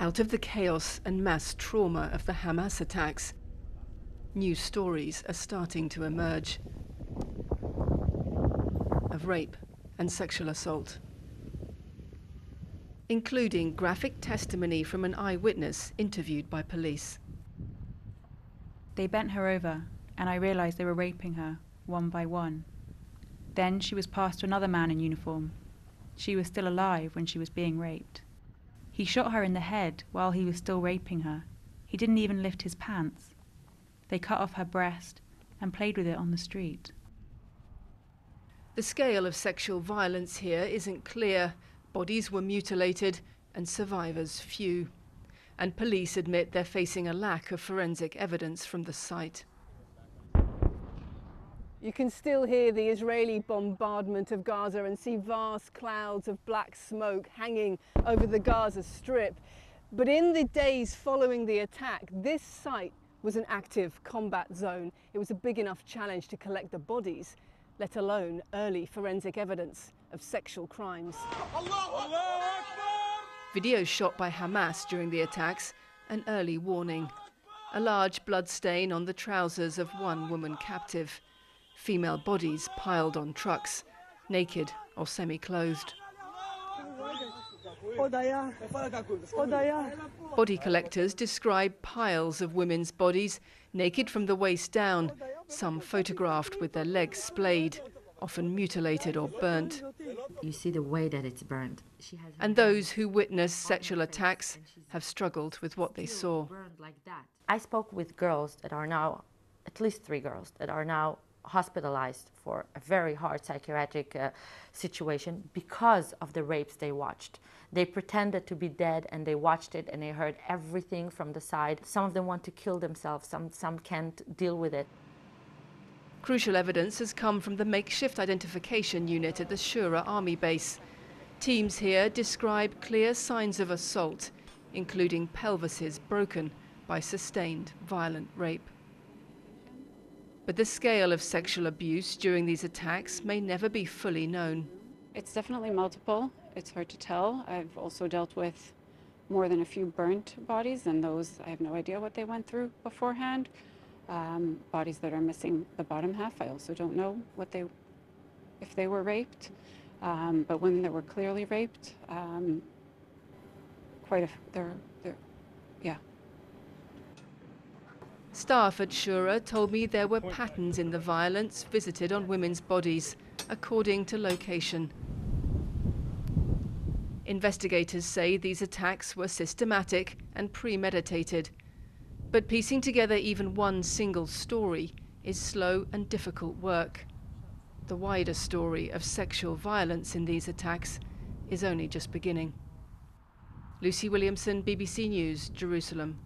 Out of the chaos and mass trauma of the Hamas attacks, new stories are starting to emerge of rape and sexual assault, including graphic testimony from an eyewitness interviewed by police. They bent her over, and I realized they were raping her, one by one. Then she was passed to another man in uniform. She was still alive when she was being raped. He shot her in the head while he was still raping her. He didn't even lift his pants. They cut off her breast and played with it on the street. The scale of sexual violence here isn't clear. Bodies were mutilated and survivors few. And police admit they're facing a lack of forensic evidence from the site. You can still hear the Israeli bombardment of Gaza and see vast clouds of black smoke hanging over the Gaza Strip. But in the days following the attack, this site was an active combat zone. It was a big enough challenge to collect the bodies, let alone early forensic evidence of sexual crimes. Videos shot by Hamas during the attacks, an early warning. A large blood stain on the trousers of one woman captive. Female bodies piled on trucks, naked or semi-clothed. Body collectors describe piles of women's bodies, naked from the waist down, some photographed with their legs splayed, often mutilated or burnt. You see the way that it's burned. And those who witness sexual attacks have struggled with what they saw. I spoke with girls that are now, at least 3 girls, that are now hospitalized for a very hard psychiatric situation because of the rapes they watched. They pretended to be dead and they watched it and they heard everything from the side. Some of them want to kill themselves, some can't deal with it. Crucial evidence has come from the makeshift identification unit at the Shura army base. Teams here describe clear signs of assault, including pelvises broken by sustained violent rape. But the scale of sexual abuse during these attacks may never be fully known. It's definitely multiple. It's hard to tell. I've also dealt with more than a few burnt bodies, and those, I have no idea what they went through beforehand. Bodies that are missing the bottom half, I also don't know if they were raped. But women that were clearly raped, yeah. Staff at Shura told me there were patterns in the violence visited on women's bodies, according to location. Investigators say these attacks were systematic and premeditated. But piecing together even one single story is slow and difficult work. The wider story of sexual violence in these attacks is only just beginning. Lucy Williamson, BBC News, Jerusalem.